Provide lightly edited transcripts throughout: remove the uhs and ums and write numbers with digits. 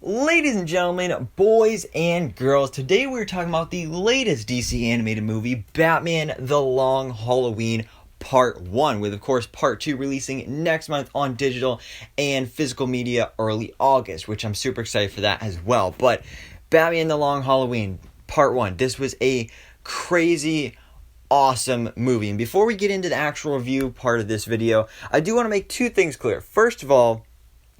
Ladies and gentlemen, boys and girls, today we're talking about the latest DC animated movie, Batman The Long Halloween Part 1, with of course Part 2 releasing next month on digital and physical media early August, which I'm super excited for that as well. But Batman The Long Halloween Part 1, this was a crazy awesome movie. And before we get into the actual review part of this video, I do want to make two things clear. First of all,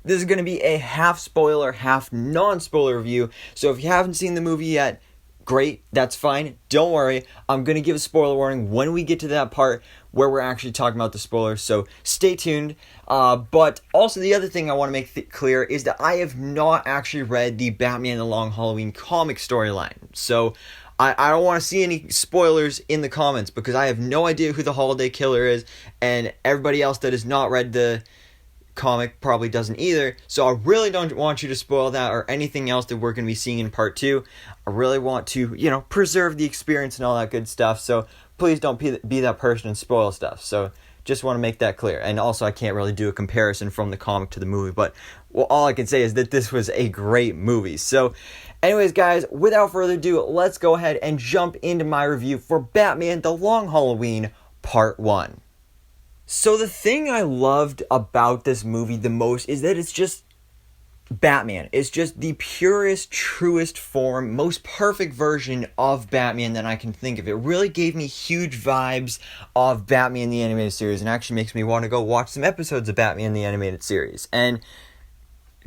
this is going to be a half spoiler, half non-spoiler review. So if you haven't seen the movie yet, great, that's fine. Don't worry. I'm going to give a spoiler warning when we get to that part where we're actually talking about the spoilers. So stay tuned. But also the other thing I want to make clear is that I have not actually read the Batman The Long Halloween comic storyline. So I don't want to see any spoilers in the comments because I have no idea who the Holiday Killer is, and everybody else that has not read the comic probably doesn't either. So I really don't want you to spoil that or anything else that we're going to be seeing in part 2. I really want to, preserve the experience and all that good stuff. So please don't be that person and spoil stuff. So just want to make that clear. And also I can't really do a comparison from the comic to the movie, but all I can say is that this was a great movie. So anyways, guys, without further ado, let's go ahead and jump into my review for Batman The Long Halloween Part 1. So the thing I loved about this movie the most is that it's just Batman. It's just the purest, truest form, most perfect version of Batman that I can think of. It really gave me huge vibes of Batman the Animated Series and actually makes me want to go watch some episodes of Batman the Animated Series. And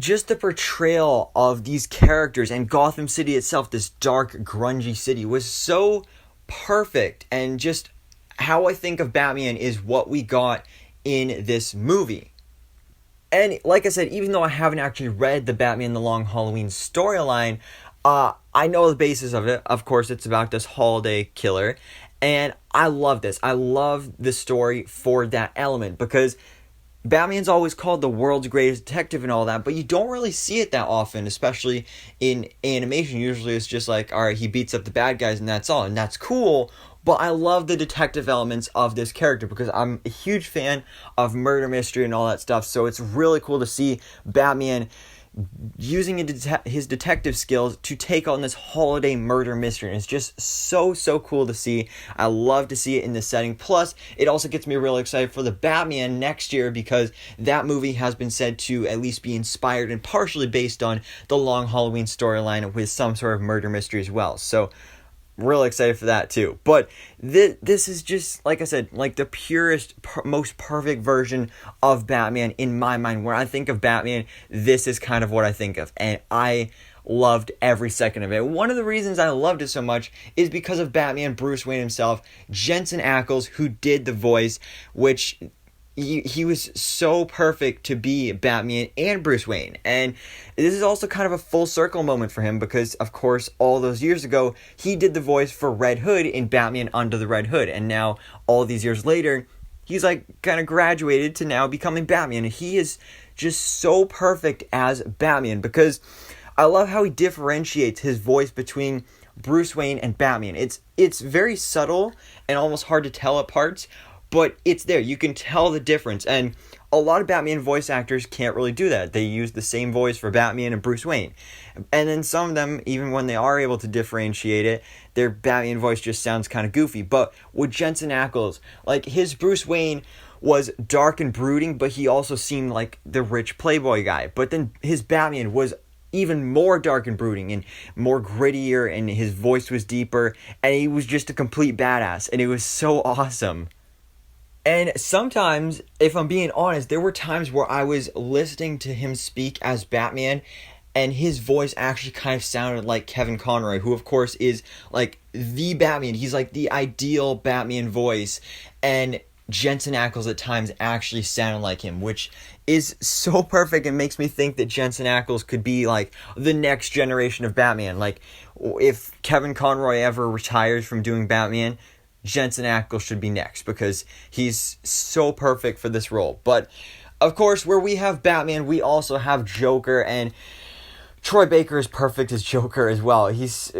just the portrayal of these characters and Gotham City itself, this dark, grungy city, was so perfect. And just how I think of Batman is what we got in this movie. And like I said, even though I haven't actually read the Batman The Long Halloween storyline, I know the basis of it. Of course, it's about this Holiday Killer. And I love this. I love the story for that element because Batman's always called the world's greatest detective and all that, but you don't really see it that often, especially in animation. Usually it's just like, all right, he beats up the bad guys and that's all, and that's cool. But I love the detective elements of this character because I'm a huge fan of murder mystery and all that stuff. So it's really cool to see Batman using his detective skills to take on this holiday murder mystery. And it's just so cool to see. I love to see it in this setting. Plus, it also gets me really excited for the Batman next year because that movie has been said to at least be inspired and partially based on the Long Halloween storyline with some sort of murder mystery as well. So really excited for that too. But this is just, like I said, like the purest, most perfect version of Batman in my mind. When I think of Batman, this is kind of what I think of. And I loved every second of it. One of the reasons I loved it so much is because of Batman Bruce Wayne himself, Jensen Ackles, who did the voice, which he was so perfect to be Batman and Bruce Wayne. And this is also kind of a full circle moment for him because, of course, all those years ago, he did the voice for Red Hood in Batman Under the Red Hood. And now, all these years later, he's like kind of graduated to now becoming Batman. And he is just so perfect as Batman because I love how he differentiates his voice between Bruce Wayne and Batman. It's very subtle and almost hard to tell at parts, but it's there. You can tell the difference. And a lot of Batman voice actors can't really do that. They use the same voice for Batman and Bruce Wayne. And then some of them, even when they are able to differentiate it, their Batman voice just sounds kind of goofy. But with Jensen Ackles, like his Bruce Wayne was dark and brooding, but he also seemed like the rich playboy guy. But then his Batman was even more dark and brooding and more grittier, and his voice was deeper, and he was just a complete badass. And it was so awesome. And sometimes, if I'm being honest, there were times where I was listening to him speak as Batman and his voice actually kind of sounded like Kevin Conroy, who of course is like the Batman. He's like the ideal Batman voice. And Jensen Ackles at times actually sounded like him, which is so perfect and makes me think that Jensen Ackles could be like the next generation of Batman. Like if Kevin Conroy ever retires from doing Batman, Jensen Ackles should be next because he's so perfect for this role. But of course, where we have Batman, we also have Joker, and Troy Baker is perfect as Joker as well. He's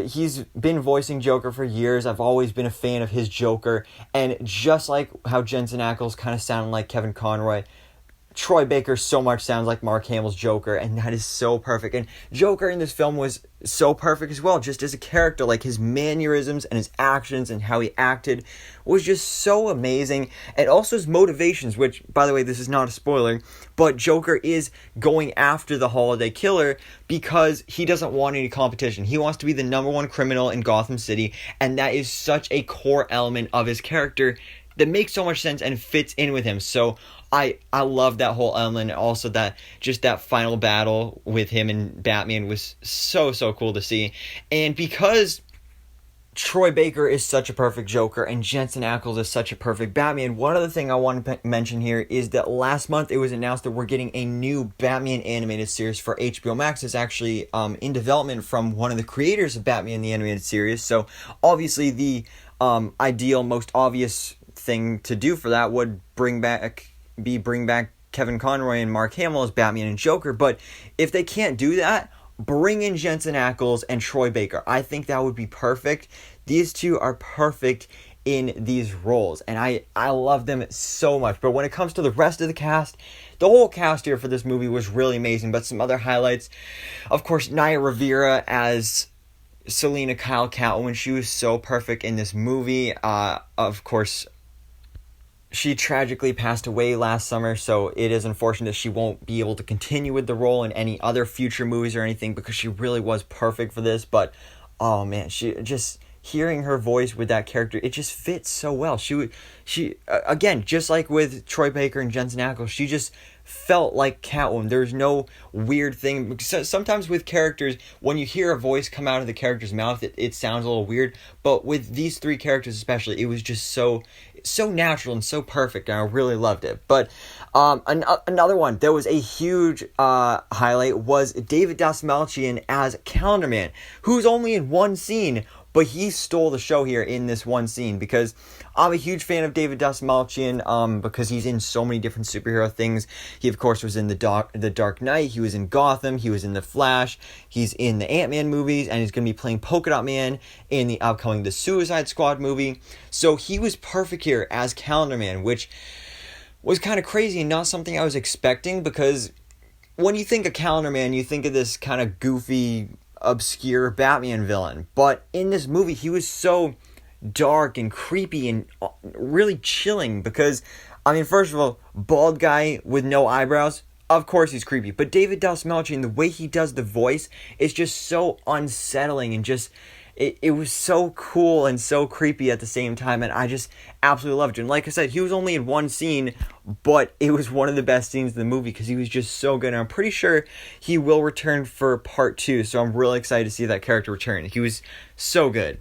been voicing Joker for years. I've always been a fan of his Joker, and just like how Jensen Ackles kind of sounded like Kevin Conroy, Troy Baker so much sounds like Mark Hamill's Joker, and that is so perfect. And Joker in this film was so perfect as well, just as a character. Like, his mannerisms and his actions and how he acted was just so amazing. And also his motivations, which, by the way, this is not a spoiler, but Joker is going after the Holiday Killer because he doesn't want any competition. He wants to be the number one criminal in Gotham City, and that is such a core element of his character that makes so much sense and fits in with him. So I love that whole element. Also, that final battle with him and Batman was so cool to see. And because Troy Baker is such a perfect Joker and Jensen Ackles is such a perfect Batman, one other thing I want to mention here is that last month it was announced that we're getting a new Batman animated series for HBO Max. It's actually in development from one of the creators of Batman the Animated Series. So obviously the ideal, most obvious thing to do for that would bring back Kevin Conroy and Mark Hamill as Batman and Joker. But if they can't do that, bring in Jensen Ackles and Troy Baker. I think that would be perfect. These two are perfect in these roles, and I love them so much. But when it comes to the rest of the cast, the whole cast here for this movie was really amazing. But some other highlights, of course, Naya Rivera as Selina Kyle Catwoman. She was so perfect in this movie. Of course, she tragically passed away last summer, so it is unfortunate that she won't be able to continue with the role in any other future movies or anything, because she really was perfect for this. But oh man, she just, hearing her voice with that character, it just fits so well. She again, just like with Troy Baker and Jensen Ackles, she just felt like Catwoman. There's no weird thing. Sometimes with characters, when you hear a voice come out of the character's mouth, it sounds a little weird. But with these three characters especially, it was just so natural and so perfect, and I really loved it. But another one that was a huge highlight was David Dastmalchian as Calendar Man, who's only in one scene, but he stole the show here in this one scene, because I'm a huge fan of David Dastmalchian because he's in so many different superhero things. He, of course, was in the Dark Knight, he was in Gotham, he was in The Flash, he's in the Ant-Man movies, and he's going to be playing Polka Dot Man in the upcoming The Suicide Squad movie. So he was perfect here as Calendar Man, which was kind of crazy and not something I was expecting, because when you think of Calendar Man, you think of this kind of goofy, obscure Batman villain. But in this movie, he was so dark and creepy and really chilling, because, I mean, first of all, bald guy with no eyebrows, of course he's creepy. But David Dastmalchian, the way he does the voice is just so unsettling, and just it was so cool and so creepy at the same time, and I just absolutely loved it. And like I said, he was only in one scene, but it was one of the best scenes in the movie because he was just so good. And I'm pretty sure he will return for part 2, so I'm really excited to see that character return. He was so good.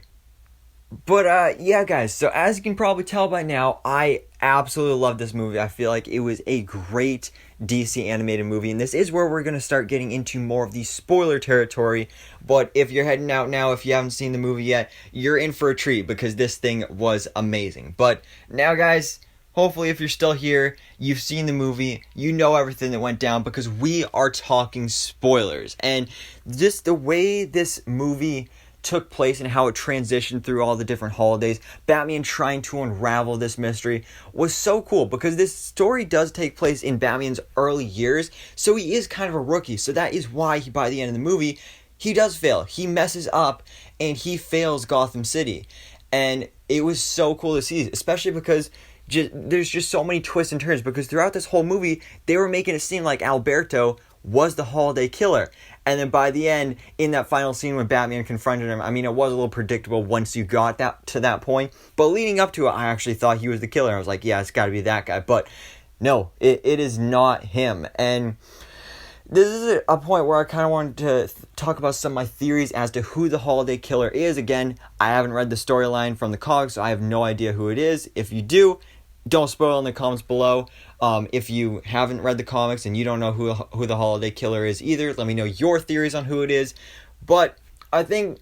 But yeah, guys, so as you can probably tell by now, I absolutely love this movie. I feel like it was a great DC animated movie, and this is where we're going to start getting into more of the spoiler territory. But if you're heading out now, if you haven't seen the movie yet, you're in for a treat, because this thing was amazing. But now, guys, hopefully if you're still here, you've seen the movie, you know everything that went down, because we are talking spoilers. And just the way this movie took place and how it transitioned through all the different holidays, Batman trying to unravel this mystery, was so cool, because this story does take place in Batman's early years, so he is kind of a rookie. So that is why by the end of the movie, he does fail. He messes up and he fails Gotham City. And it was so cool to see, especially because there's just so many twists and turns, because throughout this whole movie, they were making it seem like Alberto was the Holiday Killer. And then by the end, in that final scene when Batman confronted him, I mean, it was a little predictable once you got to that point. But leading up to it, I actually thought he was the killer. I was like, yeah, it's got to be that guy. But no, it is not him. And this is a point where I kind of wanted to talk about some of my theories as to who the Holiday Killer is. Again, I haven't read the storyline from the comics, so I have no idea who it is. If you do, don't spoil in the comments below. If you haven't read the comics and you don't know who the Holiday Killer is either, let me know your theories on who it is. But I think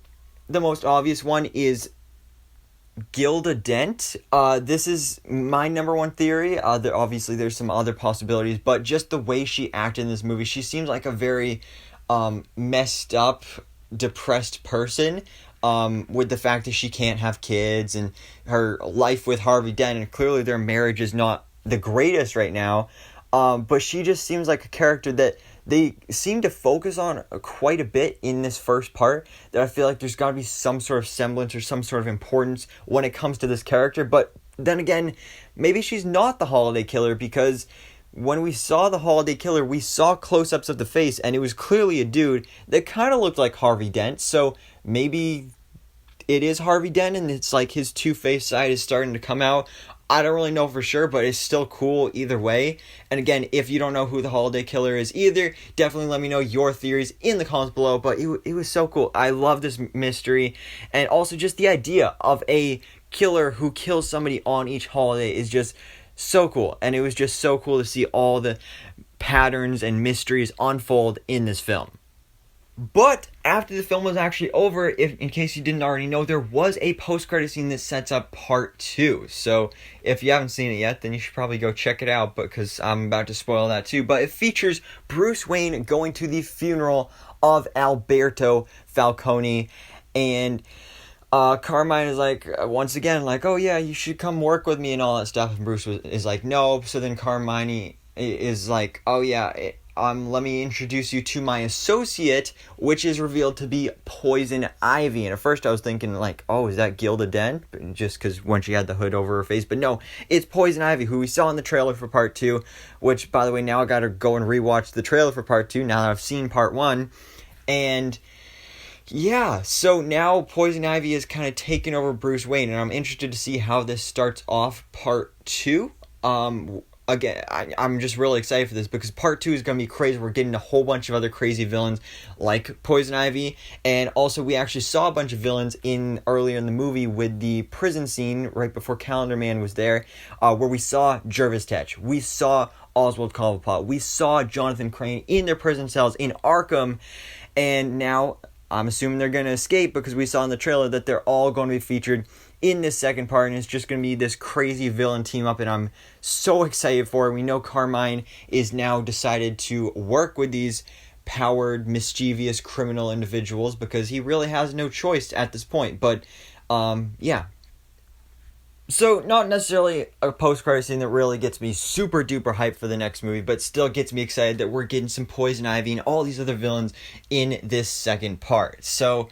the most obvious one is Gilda Dent. This is my number one theory. Obviously, there's some other possibilities, but just the way she acted in this movie, she seems like a very messed up, depressed person. With the fact that she can't have kids and her life with Harvey Dent, and clearly their marriage is not the greatest right now. But she just seems like a character that they seem to focus on quite a bit in this first part, that I feel like there's got to be some sort of semblance or some sort of importance when it comes to this character. But then again, maybe she's not the holiday killer, because when we saw the holiday killer, we saw close-ups of the face, and it was clearly a dude that kind of looked like Harvey Dent. So maybe it is Harvey Dent, and it's like his two-faced side is starting to come out. I don't really know for sure, but it's still cool either way. And again, if you don't know who the holiday killer is either, definitely let me know your theories in the comments below. But it was so cool. I love this mystery. And also just the idea of a killer who kills somebody on each holiday is just so cool. And it was just so cool to see all the patterns and mysteries unfold in this film. But after the film was actually over, in case you didn't already know, there was a post-credit scene that sets up part 2. So if you haven't seen it yet, then you should probably go check it out, because I'm about to spoil that too. But it features Bruce Wayne going to the funeral of Alberto Falcone, and Carmine is like, once again, like, oh yeah, you should come work with me and all that stuff. And Bruce is like, no. So then Carmine is like, oh yeah, let me introduce you to my associate, which is revealed to be Poison Ivy. And at first I was thinking, like, oh, is that Gilda Dent? Just because when she had the hood over her face. But no, it's Poison Ivy, who we saw in the trailer for part 2, which, by the way, now I gotta go and rewatch the trailer for part 2 now that I've seen part 1. And yeah, so now Poison Ivy is kind of taking over Bruce Wayne, and I'm interested to see how this starts off part 2. Again, I'm just really excited for this, because part 2 is going to be crazy. We're getting a whole bunch of other crazy villains like Poison Ivy, and also we actually saw a bunch of villains earlier in the movie with the prison scene right before Calendar Man was there, where we saw Jervis Tetch, we saw Oswald Cobblepot, we saw Jonathan Crane in their prison cells in Arkham, and now I'm assuming they're going to escape, because we saw in the trailer that they're all going to be featured in this second part, and it's just going to be this crazy villain team up, and I'm so excited for it. We know Carmine is now decided to work with these powered, mischievous, criminal individuals, because he really has no choice at this point. But yeah, so not necessarily a post-credit scene that really gets me super duper hyped for the next movie, but still gets me excited that we're getting some Poison Ivy and all these other villains in this second part. So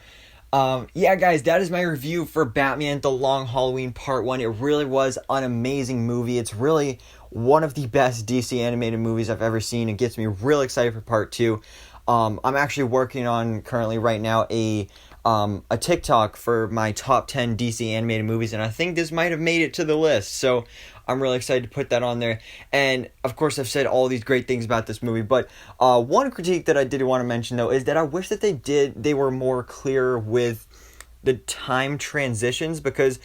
yeah, guys, that is my review for Batman The Long Halloween Part 1. It really was an amazing movie. It's really one of the best DC animated movies I've ever seen. It gets me really excited for Part 2. I'm actually working on, currently right now, a TikTok for my top 10 DC animated movies, and I think this might have made it to the list. So I'm really excited to put that on there. And of course, I've said all these great things about this movie, but one critique that I did want to mention, though, is that I wish that they were more clear with the time transitions, because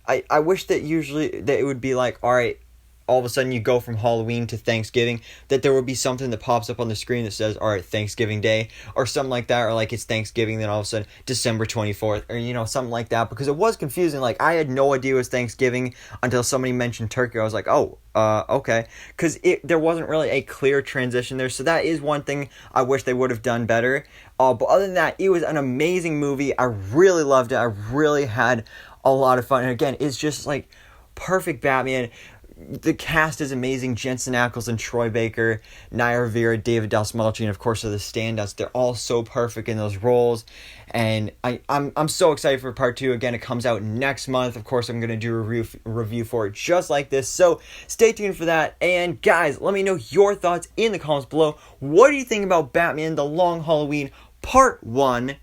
I wish that usually that it would be like, all right, all of a sudden you go from Halloween to Thanksgiving, that there would be something that pops up on the screen that says, all right, Thanksgiving Day, or something like that, or like it's Thanksgiving, then all of a sudden December 24th, or, you know, something like that, because it was confusing. Like, I had no idea it was Thanksgiving until somebody mentioned turkey. I was like, oh, okay, because there wasn't really a clear transition there, so that is one thing I wish they would have done better. But other than that, it was an amazing movie. I really loved it. I really had a lot of fun, and again, it's just like perfect Batman. The cast is amazing. Jensen Ackles and Troy Baker, Naya Rivera, David Dastmalchian, of course, are the standouts. They're all so perfect in those roles, and I'm so excited for part 2. Again, it comes out next month. Of course, I'm going to do a review for it just like this, so stay tuned for that. And guys, let me know your thoughts in the comments below. What do you think about Batman The Long Halloween Part 1?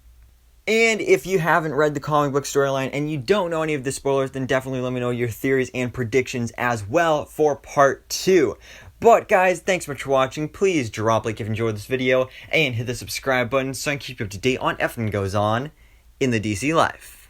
And if you haven't read the comic book storyline and you don't know any of the spoilers, then definitely let me know your theories and predictions as well for part 2. But guys, thanks so much for watching. Please drop a like if you enjoyed this video, and hit the subscribe button so I can keep you up to date on everything that goes on in the DC life.